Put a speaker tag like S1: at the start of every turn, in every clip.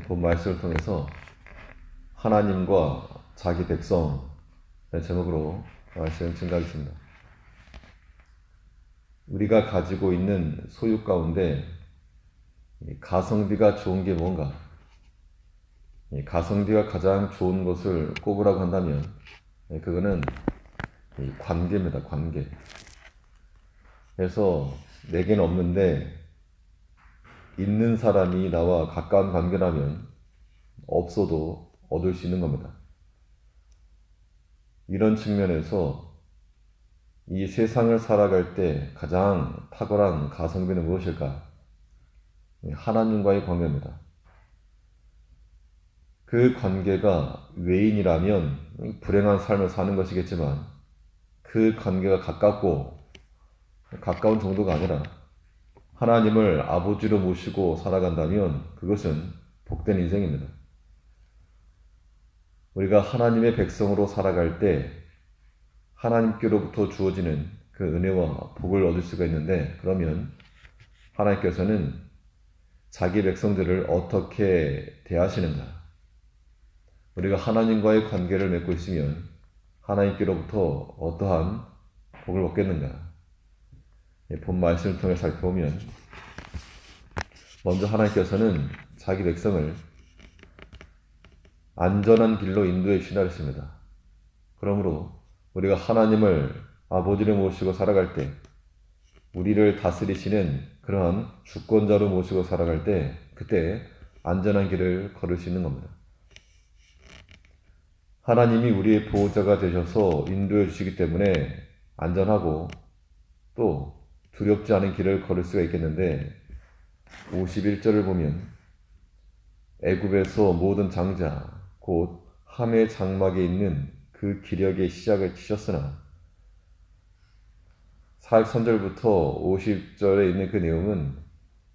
S1: 본 말씀을 통해서 하나님과 자기 백성의 제목으로 말씀을 증가하겠습니다. 우리가 가지고 있는 소유 가운데 가성비가 좋은 게 뭔가? 가성비가 가장 좋은 것을 꼽으라고 한다면 그거는 관계입니다. 관계. 그래서 내게는 없는데 있는 사람이 나와 가까운 관계라면 없어도 얻을 수 있는 겁니다. 이런 측면에서 이 세상을 살아갈 때 가장 탁월한 가성비는 무엇일까? 하나님과의 관계입니다. 그 관계가 외인이라면 불행한 삶을 사는 것이겠지만 그 관계가 가까운 정도가 아니라 하나님을 아버지로 모시고 살아간다면 그것은 복된 인생입니다. 우리가 하나님의 백성으로 살아갈 때 하나님께로부터 주어지는 그 은혜와 복을 얻을 수가 있는데, 그러면 하나님께서는 자기 백성들을 어떻게 대하시는가? 우리가 하나님과의 관계를 맺고 있으면 하나님께로부터 어떠한 복을 얻겠는가? 본 말씀을 통해 살펴보면 먼저 하나님께서는 자기 백성을 안전한 길로 인도해 주시라 했습니다. 그러므로 우리가 하나님을 아버지를 모시고 살아갈 때, 우리를 다스리시는 그러한 주권자로 모시고 살아갈 때, 그때 안전한 길을 걸을 수 있는 겁니다. 하나님이 우리의 보호자가 되셔서 인도해 주시기 때문에 안전하고 또 두렵지 않은 길을 걸을 수가 있겠는데, 51절을 보면 애굽에서 모든 장자 곧 함의 장막에 있는 그 기력의 시작을 치셨으나, 43절부터 50절에 있는 그 내용은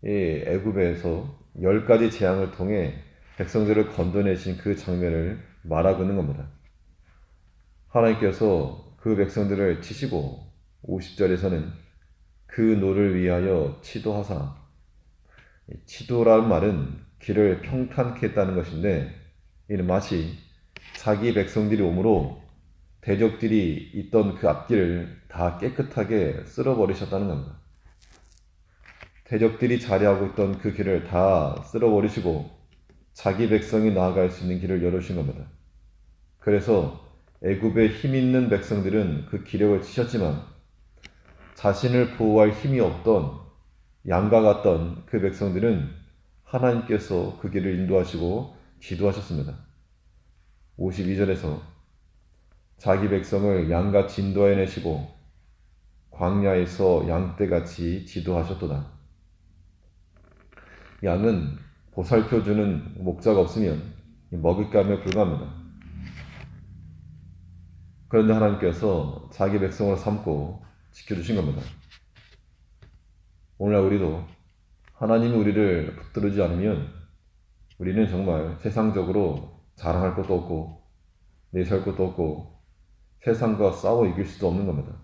S1: 이 애굽에서 10가지 재앙을 통해 백성들을 건져내신 그 장면을 말하고 있는 겁니다. 하나님께서 그 백성들을 치시고 50절에서는 그 노를 위하여 치도하사, 치도라는 말은 길을 평탄케 했다는 것인데, 이는 마치 자기 백성들이 오므로 대적들이 있던 그 앞길을 다 깨끗하게 쓸어버리셨다는 겁니다. 대적들이 자리하고 있던 그 길을 다 쓸어버리시고 자기 백성이 나아갈 수 있는 길을 열어주신 겁니다. 그래서 애굽의 힘 있는 백성들은 그 기력을 치셨지만 자신을 보호할 힘이 없던 양과 같던 그 백성들은 하나님께서 그 길을 인도하시고 지도하셨습니다. 52절에서 자기 백성을 양같이 인도해내시고 광야에서 양떼같이 지도하셨도다. 양은 보살펴주는 목자가 없으면 먹잇감에 불과합니다. 그런데 하나님께서 자기 백성을 삼고 지켜주신 겁니다. 오늘날 우리도 하나님이 우리를 붙들지 않으면 우리는 정말 세상적으로 자랑할 것도 없고 내세울 것도 없고 세상과 싸워 이길 수도 없는 겁니다.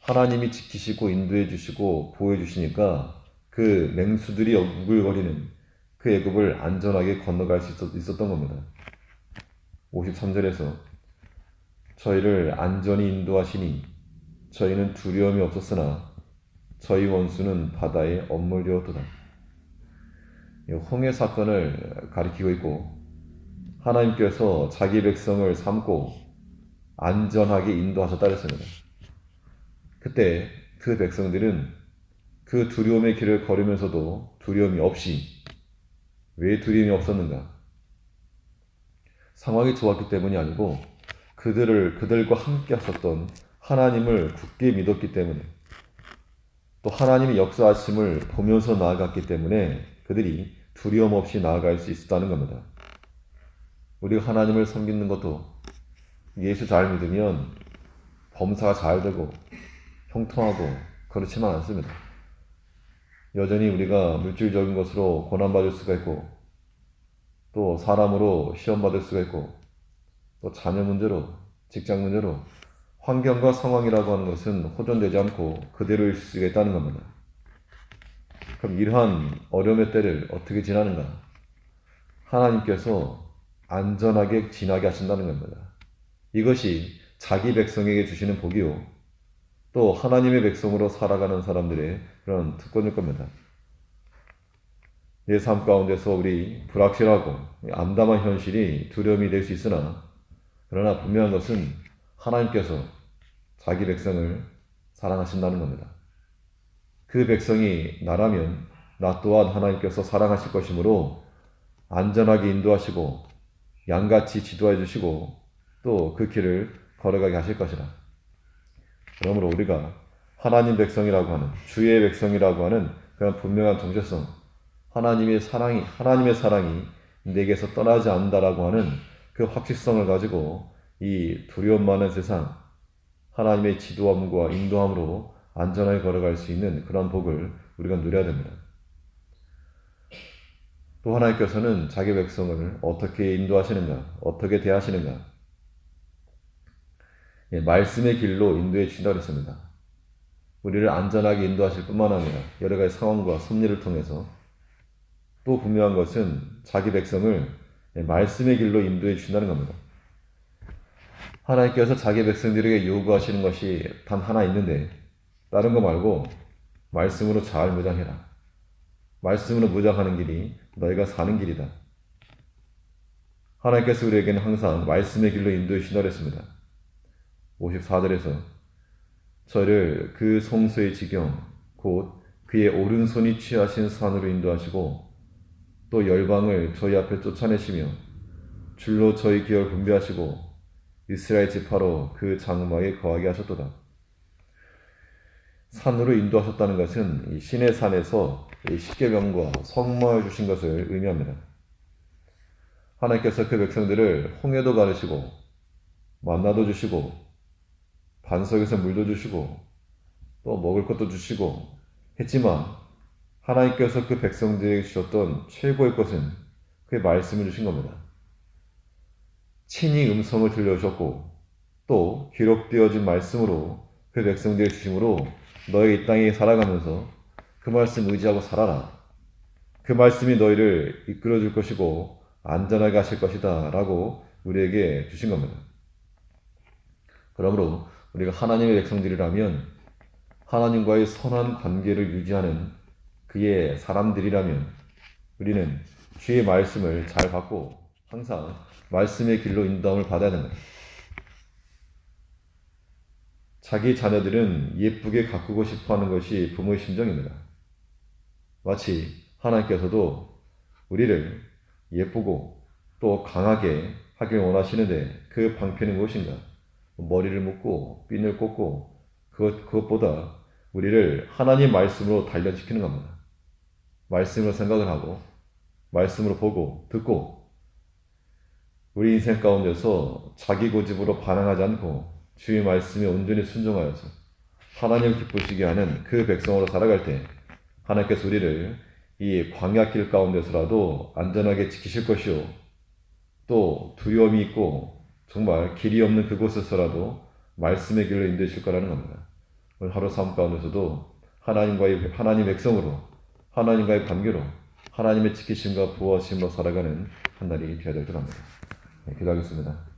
S1: 하나님이 지키시고 인도해 주시고 보호해 주시니까 그 맹수들이 우글거리는 그 애굽을 안전하게 건너갈 수 있었던 겁니다. 53절에서 저희를 안전히 인도하시니 저희는 두려움이 없었으나 저희 원수는 바다에 엄물되었도다. 홍해 사건을 가리키고 있고, 하나님께서 자기 백성을 삼고 안전하게 인도하셨다 했습니다. 그때 그 백성들은 그 두려움의 길을 걸으면서도 두려움이 없이, 왜 두려움이 없었는가? 상황이 좋았기 때문이 아니고 그들과 함께 하셨던 하나님을 굳게 믿었기 때문에, 또 하나님의 역사하심을 보면서 나아갔기 때문에 그들이 두려움 없이 나아갈 수 있었다는 겁니다. 우리가 하나님을 섬기는 것도 예수 잘 믿으면 범사가 잘 되고 형통하고 그렇지만 않습니다. 여전히 우리가 물질적인 것으로 고난받을 수가 있고, 또 사람으로 시험받을 수가 있고, 또 자녀 문제로, 직장 문제로, 환경과 상황이라고 하는 것은 호전되지 않고 그대로일 수가 있다는 겁니다. 그럼 이러한 어려움의 때를 어떻게 지나는가? 하나님께서 안전하게 지나게 하신다는 겁니다. 이것이 자기 백성에게 주시는 복이요, 또 하나님의 백성으로 살아가는 사람들의 그런 특권일 겁니다. 내 삶 가운데서 우리 불확실하고 암담한 현실이 두려움이 될 수 있으나, 그러나 분명한 것은 하나님께서 자기 백성을 사랑하신다는 겁니다. 그 백성이 나라면 나 또한 하나님께서 사랑하실 것이므로 안전하게 인도하시고 양같이 지도해 주시고 또 그 길을 걸어가게 하실 것이라. 그러므로 우리가 하나님 백성이라고 하는, 주의 백성이라고 하는 그런 분명한 정체성, 하나님의 사랑이 내게서 떠나지 않는다라고 하는 그 확실성을 가지고 이 두려움 많은 세상, 하나님의 지도함과 인도함으로 안전하게 걸어갈 수 있는 그런 복을 우리가 누려야 됩니다. 또 하나님께서는 자기 백성을 어떻게 인도하시는가, 어떻게 대하시는가, 말씀의 길로 인도해 주신다고 했습니다. 우리를 안전하게 인도하실 뿐만 아니라 여러 가지 상황과 섭리를 통해서, 또 분명한 것은 자기 백성을 말씀의 길로 인도해 주신다는 겁니다. 하나님께서 자기 백성들에게 요구하시는 것이 단 하나 있는데, 다른 거 말고 말씀으로 잘 무장해라. 말씀으로 무장하는 길이 너희가 사는 길이다. 하나님께서 우리에게는 항상 말씀의 길로 인도해 주신다고 했습니다. 54절에서 저를 그 성소의 지경 곧 그의 오른손이 취하신 산으로 인도하시고 또 열방을 저희 앞에 쫓아내시며 줄로 저희 기업을 분배하시고 이스라엘 지파로 그 장막에 거하게 하셨도다. 산으로 인도하셨다는 것은 이 신의 산에서 십계명과 성막을 주신 것을 의미합니다. 하나님께서 그 백성들을 홍해도 가르시고 만나도 주시고 반석에서 물도 주시고 또 먹을 것도 주시고 했지만, 하나님께서 그 백성들에게 주셨던 최고의 것은 그의 말씀을 주신 겁니다. 친히 음성을 들려주셨고 또 기록되어진 말씀으로 그 백성들에게 주심으로 너희 이 땅에 살아가면서 그 말씀 의지하고 살아라. 그 말씀이 너희를 이끌어 줄 것이고 안전하게 하실 것이다 라고 우리에게 주신 겁니다. 그러므로 우리가 하나님의 백성들이라면, 하나님과의 선한 관계를 유지하는 그의 사람들이라면, 우리는 주의 말씀을 잘 받고 항상 말씀의 길로 인도함을 받아야 됩니다. 자기 자녀들은 예쁘게 가꾸고 싶어하는 것이 부모의 심정입니다. 마치 하나님께서도 우리를 예쁘고 또 강하게 하길 원하시는데, 그 방편이 무엇인가? 머리를 묶고 핀을 꽂고 그것보다 우리를 하나님 말씀으로 단련시키는 겁니다. 말씀으로 생각을 하고 말씀으로 보고 듣고, 우리 인생 가운데서 자기 고집으로 반항하지 않고 주의 말씀에 온전히 순종하여서 하나님을 기쁘시게 하는 그 백성으로 살아갈 때, 하나님께서 우리를 이 광야길 가운데서라도 안전하게 지키실 것이요, 또 두려움이 있고 정말 길이 없는 그곳에서라도 말씀의 길로 인도하실 거라는 겁니다. 오늘 하루 삶 가운데서도 하나님 백성으로, 하나님과의 관계로, 하나님의 지키심과 보호하심으로 살아가는 한 날이 되어야 될 것 같습니다. 기도하겠습니다.